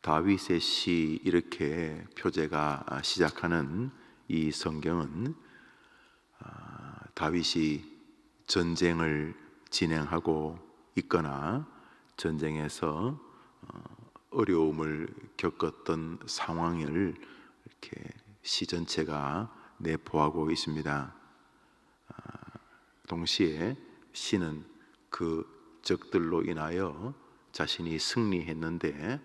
다윗의 시 이렇게 표제가 시작하는 이 성경은 다윗이 전쟁을 진행하고 있거나 전쟁에서 어려움을 겪었던 상황을 이렇게 시 전체가 내포하고 있습니다. 동시에 시는 그 적들로 인하여 자신이 승리했는데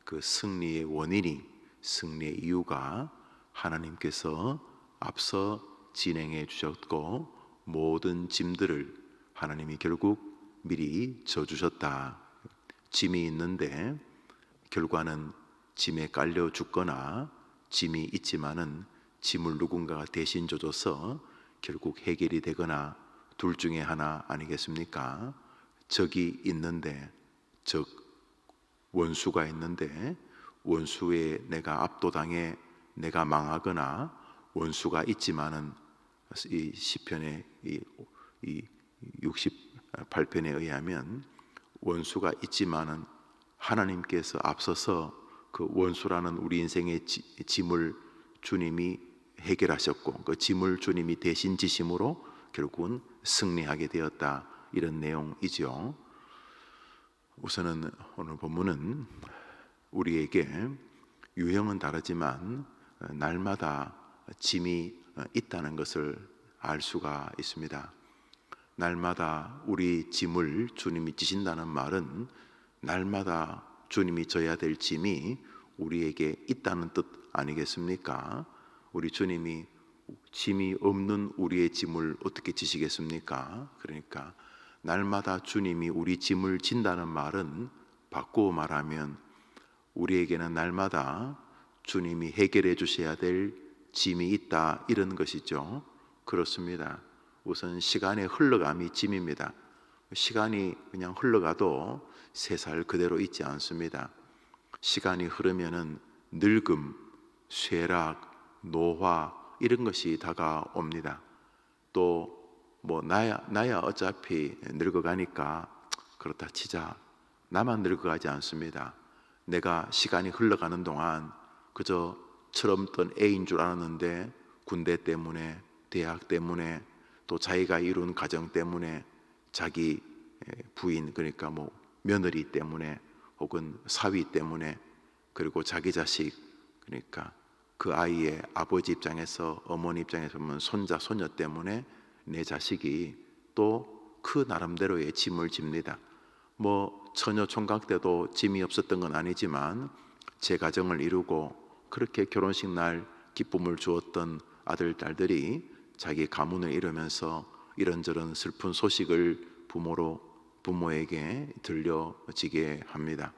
그 승리의 원인이, 승리의 이유가 하나님께서 앞서 진행해 주셨고 모든 짐들을 하나님이 결국 미리 져주셨다. 짐이 있는데 결과는 짐에 깔려 죽거나 짐이 있지만은 짐을 누군가가 대신 져줘서 결국 해결이 되거나 둘 중에 하나 아니겠습니까? 적이 있는데, 적 원수가 있는데 원수에 내가 압도당해 내가 망하거나, 원수가 있지만은 이 시편의 이 68편에 의하면 원수가 있지만은 하나님께서 앞서서 그 원수라는 우리 인생의 짐을 주님이 해결하셨고 그 짐을 주님이 대신 지심으로 결국은 승리하게 되었다, 이런 내용이죠. 우선은 오늘 본문은 우리에게 유형은 다르지만 날마다 짐이 있다는 것을 알 수가 있습니다. 날마다 우리 짐을 주님이 지신다는 말은 날마다 주님이 져야 될 짐이 우리에게 있다는 뜻 아니겠습니까? 우리 주님이 짐이 없는 우리의 짐을 어떻게 지시겠습니까? 그러니까 날마다 주님이 우리 짐을 진다는 말은 바꾸어 말하면 우리에게는 날마다 주님이 해결해 주셔야 될 짐이 있다, 이런 것이죠. 그렇습니다. 우선 시간의 흘러감이 짐입니다. 시간이 그냥 흘러가도 새 살 그대로 있지 않습니다. 시간이 흐르면은 늙음, 쇠락, 노화 이런 것이 다가옵니다. 또 뭐 나야 어차피 늙어가니까 그렇다 치자, 나만 늙어가지 않습니다. 내가 시간이 흘러가는 동안 그저 철없던 애인 줄 알았는데 군대 때문에, 대학 때문에, 또 자기가 이룬 가정 때문에, 자기 부인 그러니까 뭐 며느리 때문에, 혹은 사위 때문에, 그리고 자기 자식 그러니까 그 아이의 아버지 입장에서, 어머니 입장에서 보면 손자 손녀 때문에 내 자식이 또 그 나름대로의 짐을 집니다. 뭐 처녀 총각 때도 짐이 없었던 건 아니지만 제 가정을 이루고 그렇게 결혼식 날 기쁨을 주었던 아들 딸들이 자기 가문을 이루면서 이런저런 슬픈 소식을 부모에게 들려지게 합니다.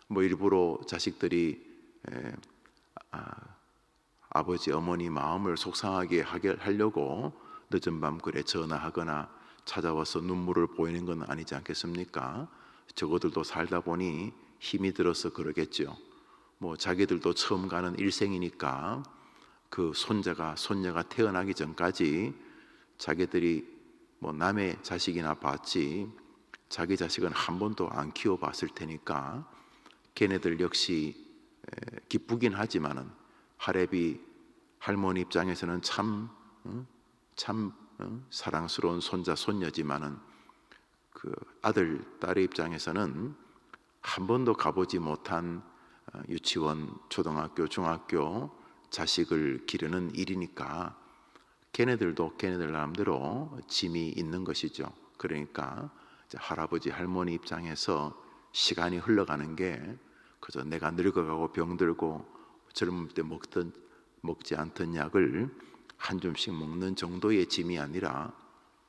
뭐 일부러 자식들이 아버지 어머니 마음을 속상하게 하려고 늦은 밤 그래 전화하거나 찾아와서 눈물을 보이는 건 아니지 않겠습니까? 저거들도 살다 보니 힘이 들어서 그러겠죠. 뭐 자기들도 처음 가는 일생이니까 그 손녀가 태어나기 전까지 자기들이 뭐 남의 자식이나 봤지 자기 자식은 한 번도 안 키워봤을 테니까 걔네들 역시 기쁘긴 하지만은 할애비 할머니 입장에서는 참 사랑스러운 손자 손녀지만은 그 아들 딸의 입장에서는 한 번도 가보지 못한 유치원, 초등학교, 중학교 자식을 기르는 일이니까 걔네들도 걔네들 나름대로 짐이 있는 것이죠. 그러니까 할아버지 할머니 입장에서 시간이 흘러가는 게 그저 내가 늙어가고 병들고 젊을 때 먹지 않던 약을 한 줌씩 먹는 정도의 짐이 아니라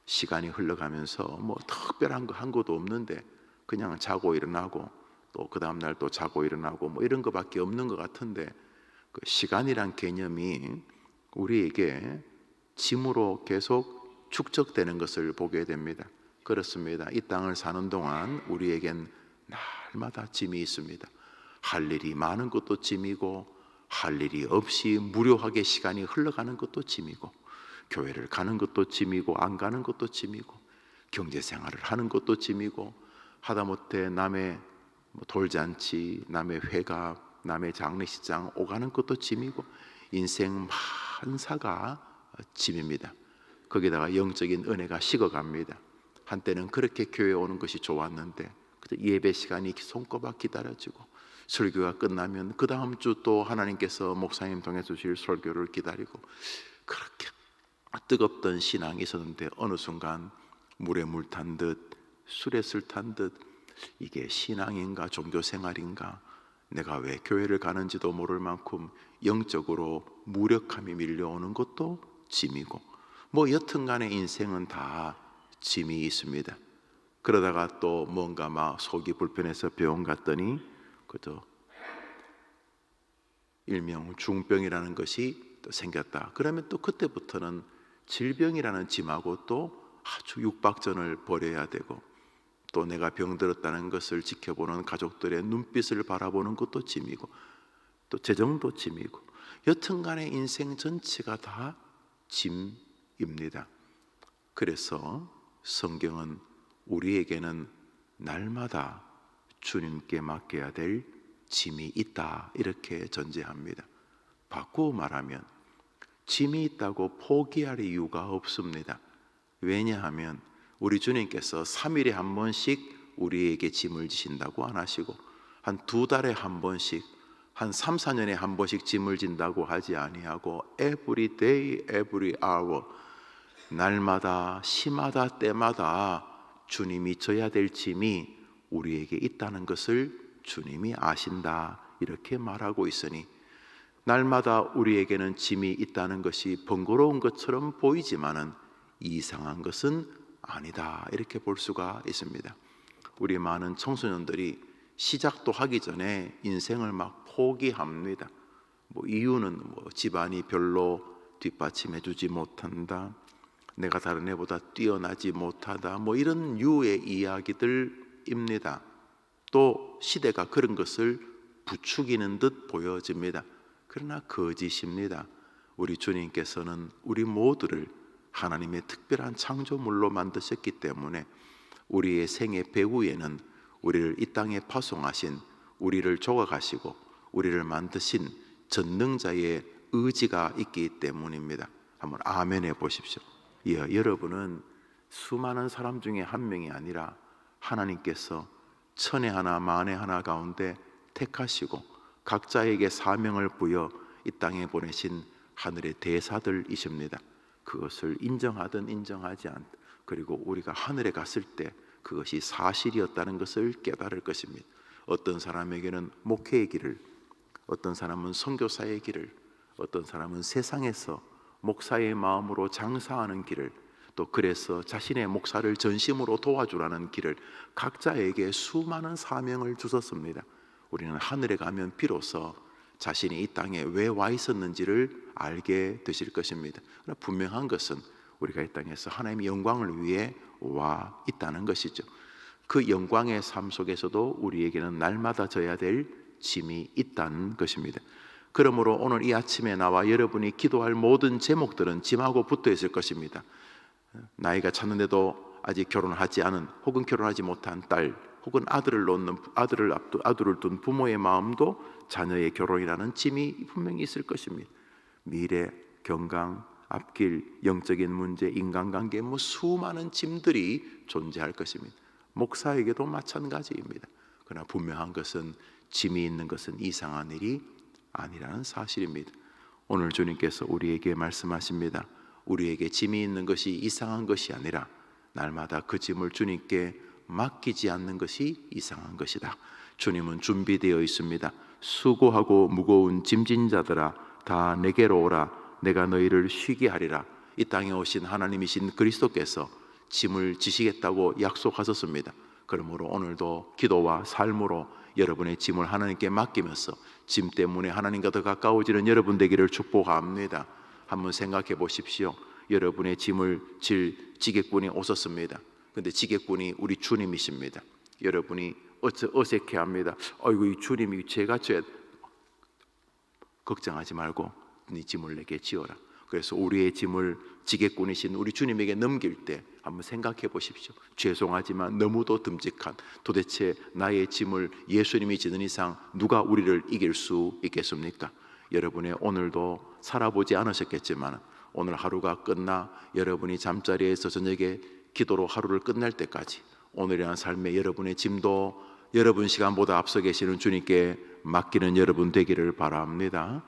시간이 흘러가면서 뭐 특별한 거 한 것도 없는데 그냥 자고 일어나고 또 그 다음날 또 자고 일어나고 뭐 이런 거밖에 없는 것 같은데 그 시간이란 개념이 우리에게 짐으로 계속 축적되는 것을 보게 됩니다. 그렇습니다. 이 땅을 사는 동안 우리에겐 날마다 짐이 있습니다. 할 일이 많은 것도 짐이고 할 일이 없이 무료하게 시간이 흘러가는 것도 짐이고 교회를 가는 것도 짐이고 안 가는 것도 짐이고 경제생활을 하는 것도 짐이고 하다못해 남의 돌잔치, 남의 회갑, 남의 장례식장 오가는 것도 짐이고 인생 만사가 짐입니다. 거기다가 영적인 은혜가 식어갑니다. 한때는 그렇게 교회 오는 것이 좋았는데 예배 시간이 손꼽아 기다려지고 설교가 끝나면 그 다음 주 또 하나님께서 목사님 통해 주실 설교를 기다리고 그렇게 뜨겁던 신앙이 있었는데 어느 순간 물에 물 탄 듯 술에 술 탄 듯 이게 신앙인가 종교생활인가, 내가 왜 교회를 가는지도 모를 만큼 영적으로 무력함이 밀려오는 것도 짐이고, 뭐 여튼간에 인생은 다 짐이 있습니다. 그러다가 또 뭔가 막 속이 불편해서 병원 갔더니 그저 일명 중병이라는 것이 또 생겼다. 그러면 또 그때부터는 질병이라는 짐하고 또 아주 육박전을 벌여야 되고, 또 내가 병들었다는 것을 지켜보는 가족들의 눈빛을 바라보는 것도 짐이고, 또 재정도 짐이고, 여튼간에 인생 전체가 다 짐입니다. 그래서 성경은 우리에게는 날마다 주님께 맡겨야 될 짐이 있다 이렇게 전제합니다. 바꾸어 말하면 짐이 있다고 포기할 이유가 없습니다. 왜냐하면 우리 주님께서 3일에 한 번씩 우리에게 짐을 지신다고 안 하시고, 한 2달에 한 번씩, 한 3, 4년에 한 번씩 짐을 진다고 하지 아니하고 every day, every hour, 날마다 시마다 때마다 주님이 져야 될 짐이 우리에게 있다는 것을 주님이 아신다 이렇게 말하고 있으니, 날마다 우리에게는 짐이 있다는 것이 번거로운 것처럼 보이지만은 이상한 것은 아니다 이렇게 볼 수가 있습니다. 우리 많은 청소년들이 시작도 하기 전에 인생을 막 포기합니다. 뭐 이유는 뭐 집안이 별로 뒷받침해 주지 못한다, 내가 다른 애보다 뛰어나지 못하다, 뭐 이런 유의 이야기들입니다. 또 시대가 그런 것을 부추기는 듯 보여집니다. 그러나 거짓입니다. 우리 주님께서는 우리 모두를 하나님의 특별한 창조물로 만드셨기 때문에 우리의 생애 배후에는 우리를 이 땅에 파송하신, 우리를 조각하시고 우리를 만드신 전능자의 의지가 있기 때문입니다. 한번 아멘 해 보십시오. 여러분은 수많은 사람 중에 한 명이 아니라 하나님께서 천에 하나 만에 하나 가운데 택하시고 각자에게 사명을 부여 이 땅에 보내신 하늘의 대사들이십니다. 그것을 인정하든 인정하지 않든, 그리고 우리가 하늘에 갔을 때 그것이 사실이었다는 것을 깨달을 것입니다. 어떤 사람에게는 목회의 길을, 어떤 사람은 선교사의 길을, 어떤 사람은 세상에서 목사의 마음으로 장사하는 길을, 또 그래서 자신의 목사를 전심으로 도와주라는 길을, 각자에게 수많은 사명을 주셨습니다. 우리는 하늘에 가면 비로소 자신이 이 땅에 왜 와 있었는지를 알게 되실 것입니다. 그러나 분명한 것은 우리가 이 땅에서 하나님의 영광을 위해 와 있다는 것이죠. 그 영광의 삶 속에서도 우리에게는 날마다 져야 될 짐이 있다는 것입니다. 그러므로 오늘 이 아침에 나와 여러분이 기도할 모든 제목들은 짐하고 붙어 있을 것입니다. 나이가 찼는데도 아직 결혼하지 않은, 혹은 결혼하지 못한 딸, 혹은 아들을 둔 부모의 마음도 자녀의 결혼이라는 짐이 분명히 있을 것입니다. 미래, 건강, 앞길, 영적인 문제, 인간관계, 뭐 수많은 짐들이 존재할 것입니다. 목사에게도 마찬가지입니다. 그러나 분명한 것은 짐이 있는 것은 이상한 일이 아니라는 사실입니다. 오늘 주님께서 우리에게 말씀하십니다. 우리에게 짐이 있는 것이 이상한 것이 아니라 날마다 그 짐을 주님께 맡기지 않는 것이 이상한 것이다. 주님은 준비되어 있습니다. 수고하고 무거운 짐진 자들아 다 내게로 오라, 내가 너희를 쉬게 하리라. 이 땅에 오신 하나님이신 그리스도께서 짐을 지시겠다고 약속하셨습니다. 그러므로 오늘도 기도와 삶으로 여러분의 짐을 하나님께 맡기면서 짐 때문에 하나님과 더 가까워지는 여러분 되기를 축복합니다. 한번 생각해 보십시오. 여러분의 짐을 질 지게꾼이 오셨습니다. 근데 지게꾼이 우리 주님이십니다. 여러분이 어색해합니다. 아이고, 이 주님이 제가 져야, 걱정하지 말고 네 짐을 내게 지어라. 그래서 우리의 짐을 지게꾼이신 우리 주님에게 넘길 때 한번 생각해 보십시오. 죄송하지만 너무도 듬직한, 도대체 나의 짐을 예수님이 지는 이상 누가 우리를 이길 수 있겠습니까? 여러분의 오늘도 살아보지 않으셨겠지만 오늘 하루가 끝나 여러분이 잠자리에서 저녁에 기도로 하루를 끝날 때까지 오늘이라는 삶에 여러분의 짐도 여러분 시간보다 앞서 계시는 주님께 맡기는 여러분 되기를 바랍니다.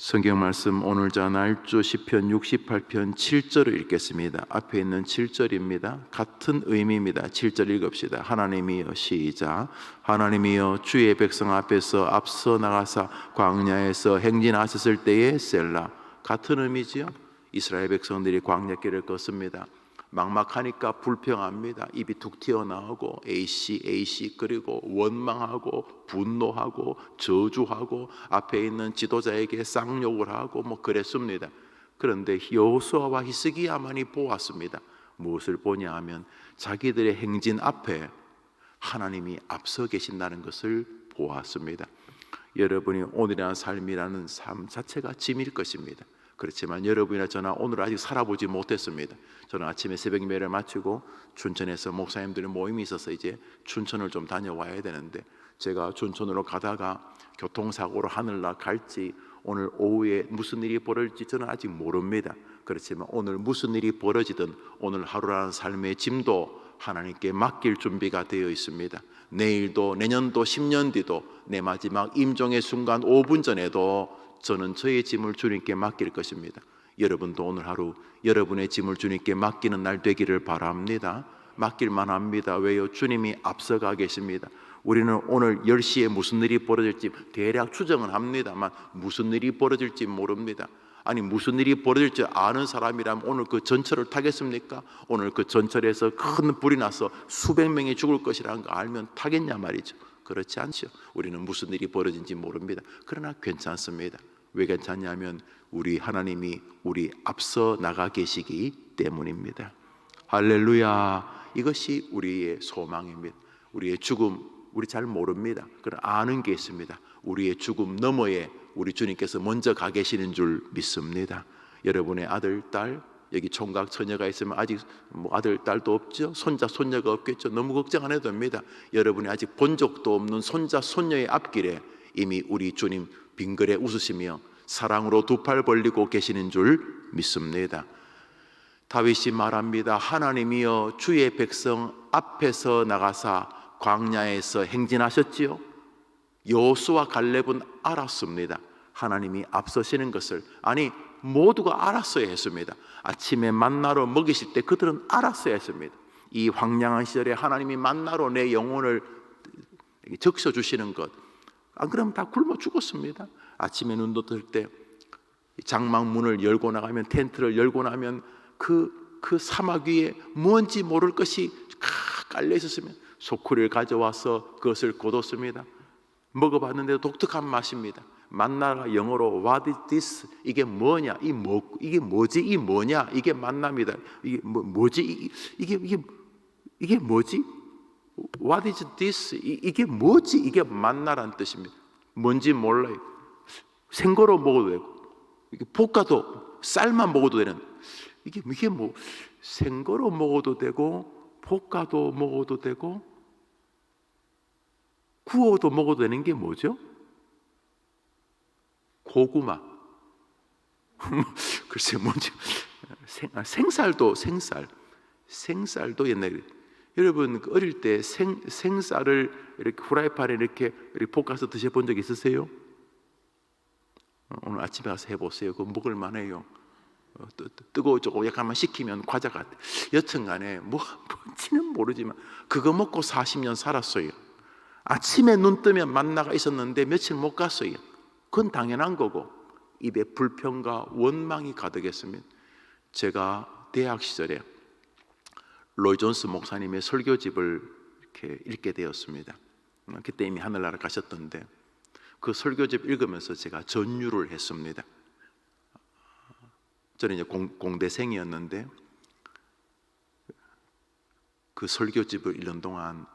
성경 말씀 오늘 자 날조 시편 68편 7절을 읽겠습니다. 앞에 있는 7절입니다. 같은 의미입니다. 7절 읽읍시다. 하나님이여, 시작. 하나님이여, 주의 백성 앞에서 앞서 나가사 광야에서 행진하셨을 때의 셀라. 같은 의미지요. 이스라엘 백성들이 광야길을 걷습니다. 막막하니까 불평합니다. 입이 툭 튀어나오고 AC 그리고 원망하고 분노하고 저주하고 앞에 있는 지도자에게 쌍욕을 하고 그랬습니다. 그런데 여호수아와 히스기야만이 보았습니다. 무엇을 보냐 하면 자기들의 행진 앞에 하나님이 앞서 계신다는 것을 보았습니다. 여러분이 오늘이라는 삶이라는 삶 자체가 짐일 것입니다. 그렇지만 여러분이나 저나 오늘 아직 살아보지 못했습니다. 저는 아침에 새벽 예배를 마치고 춘천에서 목사님들의 모임이 있어서 이제 춘천을 좀 다녀와야 되는데, 제가 춘천으로 가다가 교통사고로 하늘날 갈지 오늘 오후에 무슨 일이 벌어질지 저는 아직 모릅니다. 그렇지만 오늘 무슨 일이 벌어지든 오늘 하루라는 삶의 짐도 하나님께 맡길 준비가 되어 있습니다. 내일도 내년도 10년 뒤도 내 마지막 임종의 순간 5분 전에도 저는 저의 짐을 주님께 맡길 것입니다. 여러분도 오늘 하루 여러분의 짐을 주님께 맡기는 날 되기를 바랍니다. 맡길만 합니다. 왜요? 주님이 앞서가 계십니다. 우리는 오늘 10시에 무슨 일이 벌어질지 대략 추정은 합니다만 무슨 일이 벌어질지 모릅니다. 아니 무슨 일이 벌어질지 아는 사람이라면 오늘 그 전철을 타겠습니까? 오늘 그 전철에서 큰 불이 나서 수백 명이 죽을 것이라는 거 알면 타겠냐 말이죠. 그렇지 않죠. 우리는 무슨 일이 벌어진지 모릅니다. 그러나 괜찮습니다. 왜 괜찮냐면 우리 하나님이 우리 앞서 나가 계시기 때문입니다. 할렐루야. 이것이 우리의 소망입니다. 우리의 죽음 우리 잘 모릅니다. 그러나 아는 게 있습니다. 우리의 죽음 너머에 우리 주님께서 먼저 가 계시는 줄 믿습니다. 여러분의 아들, 딸, 여기 총각 처녀가 있으면 아직 아들, 딸도 없죠. 손자, 손녀가 없겠죠. 너무 걱정 안 해도 됩니다. 여러분이 아직 본 적도 없는 손자, 손녀의 앞길에 이미 우리 주님 빙그레 웃으시며 사랑으로 두 팔 벌리고 계시는 줄 믿습니다. 다윗이 말합니다. 하나님이여, 주의 백성 앞에서 나가사 광야에서 행진하셨지요. 여호수아 갈렙은 알았습니다. 하나님이 앞서시는 것을. 아니 모두가 알았어야 했습니다. 아침에 만나로 먹이실 때 그들은 알았어야 했습니다. 이 황량한 시절에 하나님이 만나로 내 영혼을 적셔주시는 것, 안 그러면 다 굶어 죽었습니다. 아침에 눈도 뜰 때 장막문을 열고 나가면, 텐트를 열고 나면 그 사막 위에 뭔지 모를 것이 깔려 있었으면 소쿠리를 가져와서 그것을 거뒀습니다. 먹어봤는데 독특한 맛입니다. 만나가 영어로 What is this? 이게 뭐냐? 이게 뭐지? 이 뭐냐? 이게 만납니다. 이게 뭐지? 이게 뭐지? What is this? 이게 뭐지? 이게 만나라는 뜻입니다. 뭔지 몰라요. 생거로 먹어도 되고, 이게 볶아도 쌀만 먹어도 되는, 이게 뭐 생거로 먹어도 되고 볶아도 먹어도 되고 구워도 먹어도 되는 게 뭐죠? 고구마. 글쎄 뭔지. 생쌀도 옛날에 여러분 어릴 때 생쌀을 이렇게 후라이팬에 이렇게 볶아서 드셔본 적 있으세요? 오늘 아침에 가서 해보세요. 그거 먹을 만해요. 뜨거워 조금 약간만 식히면 과자 같아. 여튼간에 뭔지는 모르지만 그거 먹고 40년 살았어요. 아침에 눈 뜨면 만나가 있었는데 며칠 못 갔어요. 그건 당연한 거고 입에 불평과 원망이 가득했습니다. 제가 대학 시절에 로이 존스 목사님의 설교집을 이렇게 읽게 되었습니다. 그때 이미 하늘나라 가셨던데 그 설교집 읽으면서 제가 전유를 했습니다. 저는 이제 공대생이었는데 그 설교집을 읽는 동안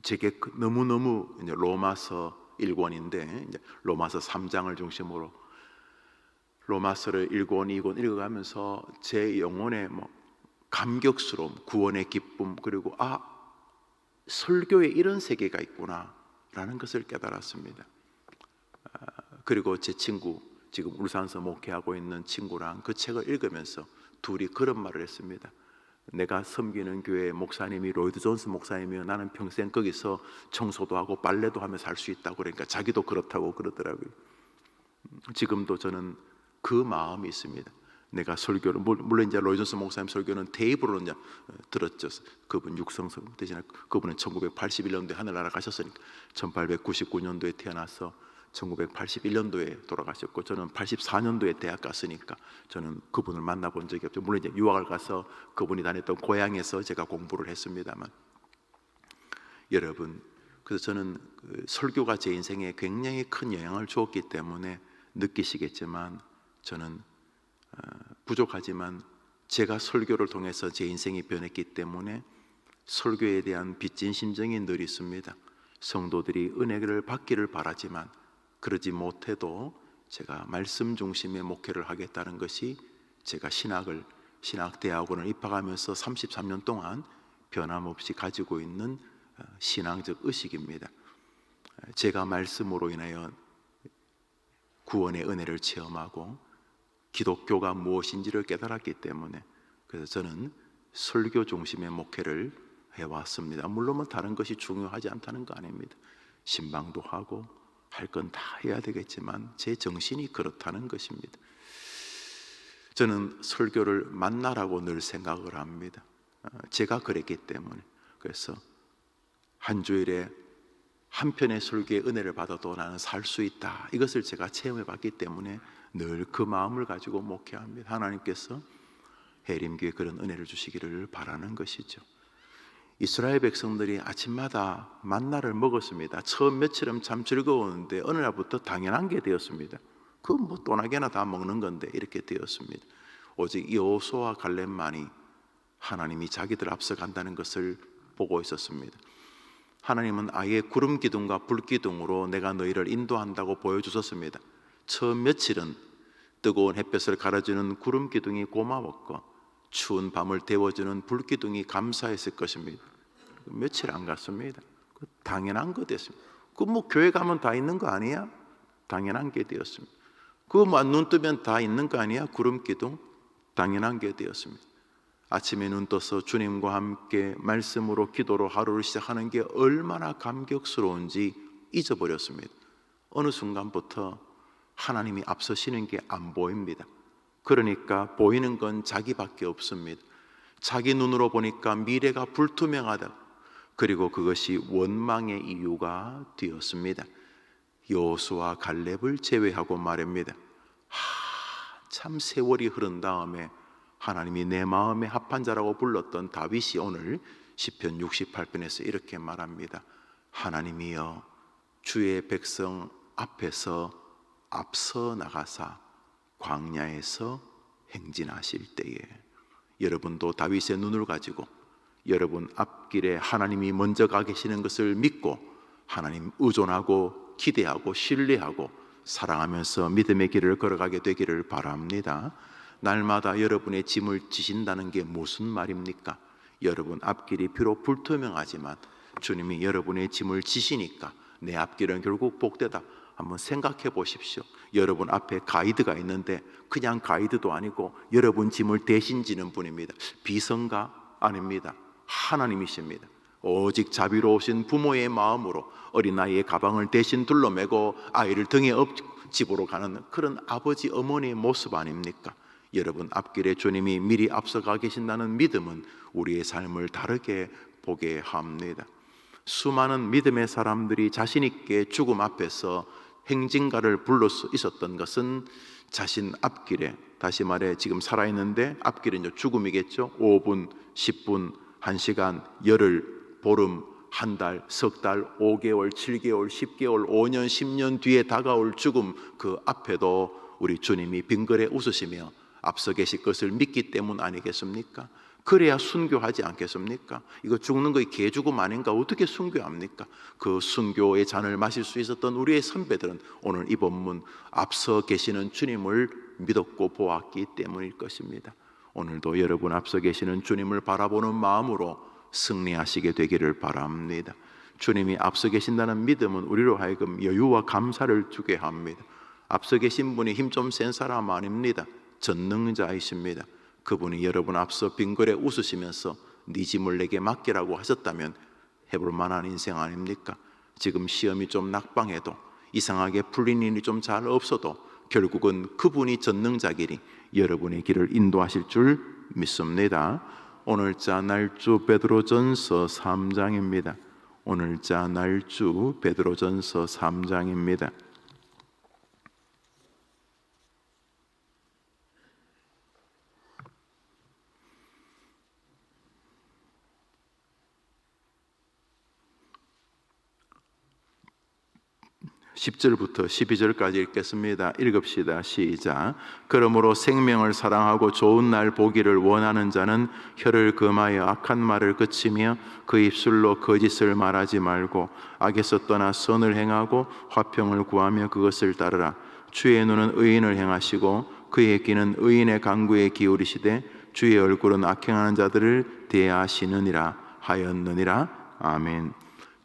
제게 너무너무 이제 로마서 1권인데 이제 로마서 3장을 중심으로 로마서를 1권 2권 읽어가면서 제 영혼에 감격스러움, 구원의 기쁨, 그리고 설교에 이런 세계가 있구나 라는 것을 깨달았습니다. 그리고 제 친구, 지금 울산서 목회하고 있는 친구랑 그 책을 읽으면서 둘이 그런 말을 했습니다. 내가 섬기는 교회 목사님이 로이드 존스 목사님이요, 나는 평생 거기서 청소도 하고 빨래도 하며 살 수 있다고. 그러니까 자기도 그렇다고 그러더라고요. 지금도 저는 그 마음이 있습니다. 내가 설교를, 물론 이제 로이드 존스 목사님 설교는 테이프로 이제 들었죠. 그분 육성서 대신에 그분은 1981년도에 하늘나라 가셨으니까 1899년도에 태어나서 1981년도에 돌아가셨고, 저는 84년도에 대학 갔으니까 저는 그분을 만나본 적이 없죠. 물론 이제 유학을 가서 그분이 다녔던 고향에서 제가 공부를 했습니다만, 여러분, 그래서 저는 설교가 제 인생에 굉장히 큰 영향을 주었기 때문에 느끼시겠지만, 저는 부족하지만 제가 설교를 통해서 제 인생이 변했기 때문에 설교에 대한 빚진 심정이 늘 있습니다. 성도들이 은혜를 받기를 바라지만 그러지 못해도 제가 말씀 중심의 목회를 하겠다는 것이 제가 신학대학원을 입학하면서 33년 동안 변함없이 가지고 있는 신앙적 의식입니다. 제가 말씀으로 인하여 구원의 은혜를 체험하고 기독교가 무엇인지를 깨달았기 때문에, 그래서 저는 설교 중심의 목회를 해왔습니다. 물론 다른 것이 중요하지 않다는 거 아닙니다. 신방도 하고 할 건 다 해야 되겠지만 제 정신이 그렇다는 것입니다. 저는 설교를 만나라고 늘 생각을 합니다. 제가 그랬기 때문에. 그래서 한 주일에 한 편의 설교의 은혜를 받아도 나는 살 수 있다, 이것을 제가 체험해 봤기 때문에 늘 그 마음을 가지고 목회합니다. 하나님께서 해림교에 그런 은혜를 주시기를 바라는 것이죠. 이스라엘 백성들이 아침마다 만나를 먹었습니다. 처음 며칠은 참 즐거웠는데 어느 날부터 당연한 게 되었습니다. 그건 또나게나 다 먹는 건데 이렇게 되었습니다. 오직 여호수아와 갈렙만이 하나님이 자기들 앞서간다는 것을 보고 있었습니다. 하나님은 아예 구름 기둥과 불 기둥으로 내가 너희를 인도한다고 보여주셨습니다. 처음 며칠은 뜨거운 햇볕을 가려주는 구름 기둥이 고마웠고 추운 밤을 데워주는 불 기둥이 감사했을 것입니다. 며칠 안 갔습니다. 당연한 거 됐습니다. 교회 가면 다 있는 거 아니야? 당연한 게 되었습니다. 눈 뜨면 다 있는 거 아니야? 구름 기둥? 당연한 게 되었습니다. 아침에 눈 떠서 주님과 함께 말씀으로 기도로 하루를 시작하는 게 얼마나 감격스러운지 잊어버렸습니다. 어느 순간부터 하나님이 앞서시는 게 안 보입니다. 그러니까 보이는 건 자기밖에 없습니다. 자기 눈으로 보니까 미래가 불투명하다. 그리고 그것이 원망의 이유가 되었습니다. 여호수아 갈렙을 제외하고 말입니다. 참 세월이 흐른 다음에 하나님이 내 마음에 합한 자라고 불렀던 다윗이 오늘 시편 68편에서 이렇게 말합니다. 하나님이여 주의 백성 앞에서 앞서 나가사 광야에서 행진하실 때에, 여러분도 다윗의 눈을 가지고 여러분 앞길에 하나님이 먼저 가 계시는 것을 믿고 하나님 의존하고 기대하고 신뢰하고 사랑하면서 믿음의 길을 걸어가게 되기를 바랍니다. 날마다 여러분의 짐을 지신다는 게 무슨 말입니까? 여러분 앞길이 비록 불투명하지만 주님이 여러분의 짐을 지시니까 내 앞길은 결국 복되다. 한번 생각해 보십시오. 여러분 앞에 가이드가 있는데 그냥 가이드도 아니고 여러분 짐을 대신 지는 분입니다. 비서가 아닙니다. 하나님이십니다. 오직 자비로우신 부모의 마음으로 어린아이의 가방을 대신 둘러매고 아이를 등에 업 집으로 가는 그런 아버지 어머니의 모습 아닙니까? 여러분 앞길에 주님이 미리 앞서가 계신다는 믿음은 우리의 삶을 다르게 보게 합니다. 수많은 믿음의 사람들이 자신 있게 죽음 앞에서 행진가를 불러 있었던 것은 자신 앞길에, 다시 말해 지금 살아있는데 앞길은 이제 죽음이겠죠. 5분, 10분, 1시간, 열흘, 보름, 한 달, 석 달, 5개월, 7개월, 10개월, 5년, 10년 뒤에 다가올 죽음, 그 앞에도 우리 주님이 빙그레 웃으시며 앞서 계실 것을 믿기 때문 아니겠습니까? 그래야 순교하지 않겠습니까? 이거 죽는 거 개 죽음 아닌가? 어떻게 순교합니까? 그 순교의 잔을 마실 수 있었던 우리의 선배들은 오늘 이 본문 앞서 계시는 주님을 믿었고 보았기 때문일 것입니다. 오늘도 여러분 앞서 계시는 주님을 바라보는 마음으로 승리하시게 되기를 바랍니다. 주님이 앞서 계신다는 믿음은 우리로 하여금 여유와 감사를 주게 합니다. 앞서 계신 분이 힘 좀 센 사람 아닙니다. 전능자이십니다. 그분이 여러분 앞서 빙그레 웃으시면서 네 짐을 내게 맡기라고 하셨다면 해볼 만한 인생 아닙니까? 지금 시험이 좀 낙방해도 이상하게 풀린 일이 좀 잘 없어도 결국은 그분이 전능자기니 여러분의 길을 인도하실 줄 믿습니다. 오늘자 날주 베드로전서 3장입니다. 오늘자 날주 베드로전서 3장입니다. 10절부터 12절까지 읽겠습니다. 읽읍시다. 시작. 그러므로 생명을 사랑하고 좋은 날 보기를 원하는 자는 혀를 금하여 악한 말을 그치며 그 입술로 거짓을 말하지 말고 악에서 떠나 선을 행하고 화평을 구하며 그것을 따르라. 주의 눈은 의인을 행하시고 그의 귀는 의인의 간구에 기울이시되 주의 얼굴은 악행하는 자들을 대하시느니라 하였느니라. 아멘.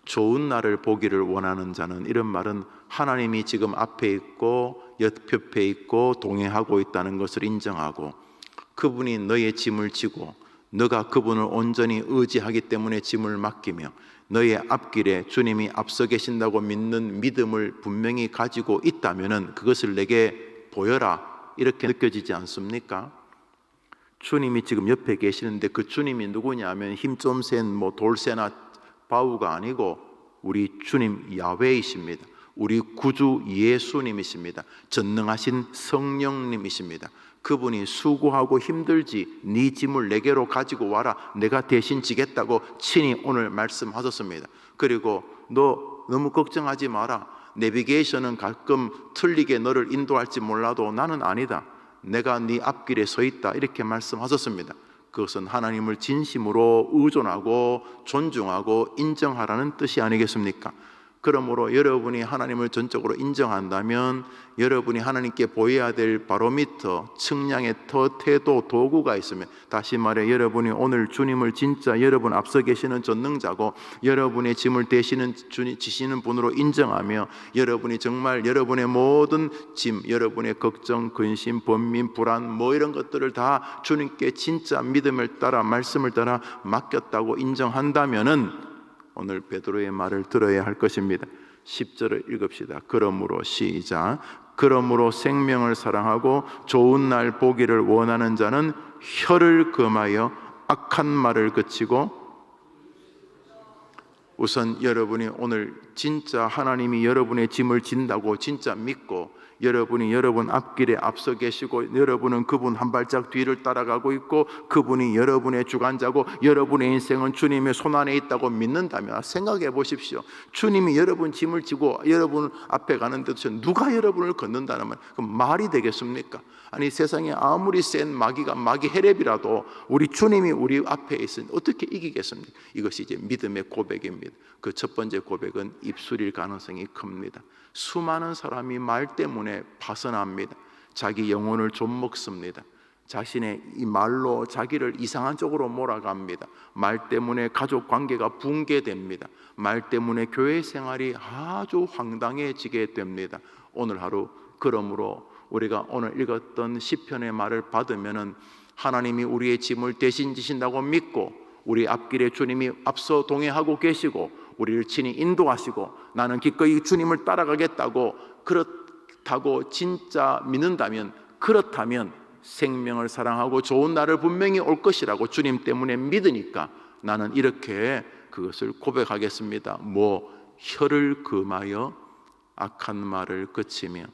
좋은 날을 보기를 원하는 자는, 이런 말은 하나님이 지금 앞에 있고 옆에 있고 동행하고 있다는 것을 인정하고 그분이 너의 짐을 지고 너가 그분을 온전히 의지하기 때문에 짐을 맡기며 너의 앞길에 주님이 앞서 계신다고 믿는 믿음을 분명히 가지고 있다면 그것을 내게 보여라, 이렇게 느껴지지 않습니까? 주님이 지금 옆에 계시는데 그 주님이 누구냐면 힘 좀 센 돌쇠나 바우가 아니고 우리 주님 야훼이십니다. 우리 구주 예수님이십니다. 전능하신 성령님이십니다. 그분이 수고하고 힘들지 네 짐을 내게로 가지고 와라, 내가 대신 지겠다고 친히 오늘 말씀하셨습니다. 그리고 너 너무 걱정하지 마라. 내비게이션은 가끔 틀리게 너를 인도할지 몰라도 나는 아니다. 내가 네 앞길에 서 있다, 이렇게 말씀하셨습니다. 그것은 하나님을 진심으로 의존하고 존중하고 인정하라는 뜻이 아니겠습니까? 그러므로 여러분이 하나님을 전적으로 인정한다면 여러분이 하나님께 보여야 될 바로미터, 측량의 태도, 도구가 있으면, 다시 말해 여러분이 오늘 주님을 진짜 여러분 앞서 계시는 전능자고 여러분의 짐을 지시는 분으로 인정하며 여러분이 정말 여러분의 모든 짐, 여러분의 걱정, 근심, 번민, 불안 이런 것들을 다 주님께 진짜 믿음을 따라 말씀을 따라 맡겼다고 인정한다면은 오늘 베드로의 말을 들어야 할 것입니다. 10절을 읽읍시다. 그러므로 시작. 그러므로 생명을 사랑하고 좋은 날 보기를 원하는 자는 혀를 금하여 악한 말을 그치고, 우선 여러분이 오늘 진짜 하나님이 여러분의 짐을 진다고 진짜 믿고 여러분이 여러분 앞길에 앞서 계시고 여러분은 그분 한 발짝 뒤를 따라가고 있고 그분이 여러분의 주관자고 여러분의 인생은 주님의 손안에 있다고 믿는다면 생각해 보십시오. 주님이 여러분 짐을 지고 여러분 앞에 가는데 누가 여러분을 걷는다는 말, 그 말이 되겠습니까? 아니 세상에 아무리 센 마귀 헤렙이라도 우리 주님이 우리 앞에 있으니 어떻게 이기겠습니까? 이것이 이제 믿음의 고백입니다. 그 첫 번째 고백은 입술일 가능성이 큽니다. 수많은 사람이 말 때문에 파선합니다. 자기 영혼을 좀먹습니다. 자신의 이 말로 자기를 이상한 쪽으로 몰아갑니다. 말 때문에 가족 관계가 붕괴됩니다. 말 때문에 교회 생활이 아주 황당해지게 됩니다. 오늘 하루 그러므로 우리가 오늘 읽었던 시편의 말을 받으면은 하나님이 우리의 짐을 대신 지신다고 믿고 우리 앞길에 주님이 앞서 동행하고 계시고 우리를 친히 인도하시고 나는 기꺼이 주님을 따라가겠다고 그렇다고 진짜 믿는다면, 그렇다면 생명을 사랑하고 좋은 날을 분명히 올 것이라고 주님 때문에 믿으니까 나는 이렇게 그것을 고백하겠습니다. 혀를 금하여 악한 말을 그치며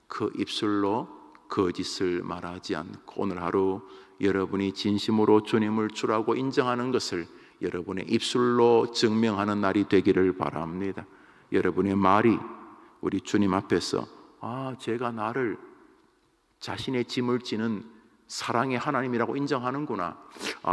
그 입술로 거짓을 말하지 않고, 오늘 하루 여러분이 진심으로 주님을 주라고 인정하는 것을 여러분의 입술로 증명하는 날이 되기를 바랍니다. 여러분의 말이 우리 주님 앞에서 제가 나를 자신의 짐을 지는 사랑의 하나님이라고 인정하는구나,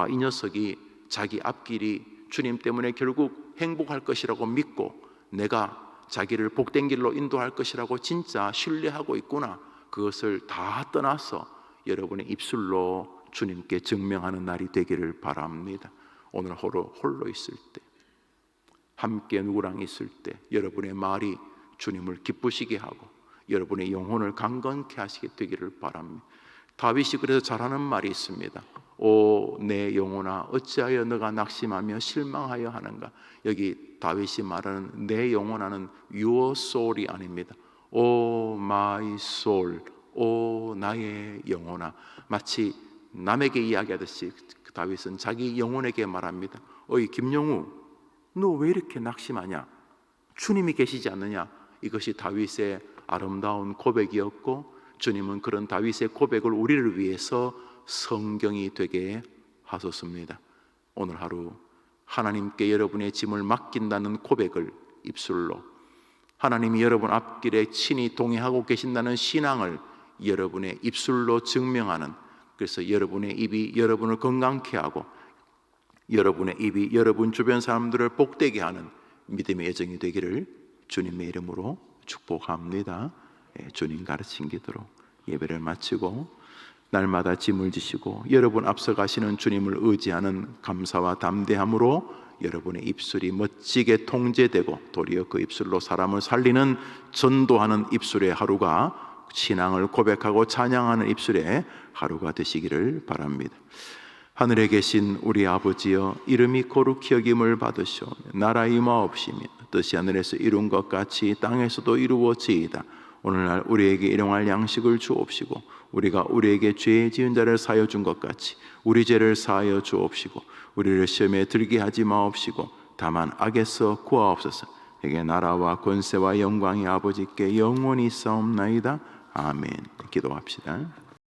이 녀석이 자기 앞길이 주님 때문에 결국 행복할 것이라고 믿고 내가 자기를 복된 길로 인도할 것이라고 진짜 신뢰하고 있구나, 그것을 다 떠나서 여러분의 입술로 주님께 증명하는 날이 되기를 바랍니다. 오늘 홀로 있을 때, 함께 누구랑 있을 때 여러분의 말이 주님을 기쁘시게 하고 여러분의 영혼을 강건케 하시게 되기를 바랍니다. 다윗이 그래서 잘하는 말이 있습니다. 오 내 영혼아, 어찌하여 너가 낙심하며 실망하여 하는가. 여기 다윗이 말하는 내 영혼아는 your soul이 아닙니다. 오 my soul, 오 나의 영혼아. 마치 남에게 이야기하듯이 다윗은 자기 영혼에게 말합니다. 어이 김영우, 너 왜 이렇게 낙심하냐? 주님이 계시지 않느냐? 이것이 다윗의 아름다운 고백이었고, 주님은 그런 다윗의 고백을 우리를 위해서 성경이 되게 하셨습니다. 오늘 하루 하나님께 여러분의 짐을 맡긴다는 고백을 입술로, 하나님이 여러분 앞길에 친히 동행하고 계신다는 신앙을 여러분의 입술로 증명하는, 그래서 여러분의 입이 여러분을 건강케 하고 여러분의 입이 여러분 주변 사람들을 복되게 하는 믿음의 여정이 되기를 주님의 이름으로 축복합니다. 주님 가르친 기도로 예배를 마치고, 날마다 짐을 지시고 여러분 앞서가시는 주님을 의지하는 감사와 담대함으로 여러분의 입술이 멋지게 통제되고 도리어 그 입술로 사람을 살리는, 전도하는 입술의 하루가, 신앙을 고백하고 찬양하는 입술의 하루가 되시기를 바랍니다. 하늘에 계신 우리 아버지여, 이름이 거룩히 여김을 받으시오. 나라 임하옵시며 뜻이 하늘에서 이룬 것 같이 땅에서도 이루어지이다. 오늘날 우리에게 일용할 양식을 주옵시고, 우리가 우리에게 죄 지은 자를 사하여 준 것 같이 우리 죄를 사하여 주옵시고, 우리를 시험에 들게 하지 마옵시고 다만 악에서 구하옵소서. 에게 나라와 권세와 영광이 아버지께 영원히 있사옵나이다. 아멘. 기도합시다.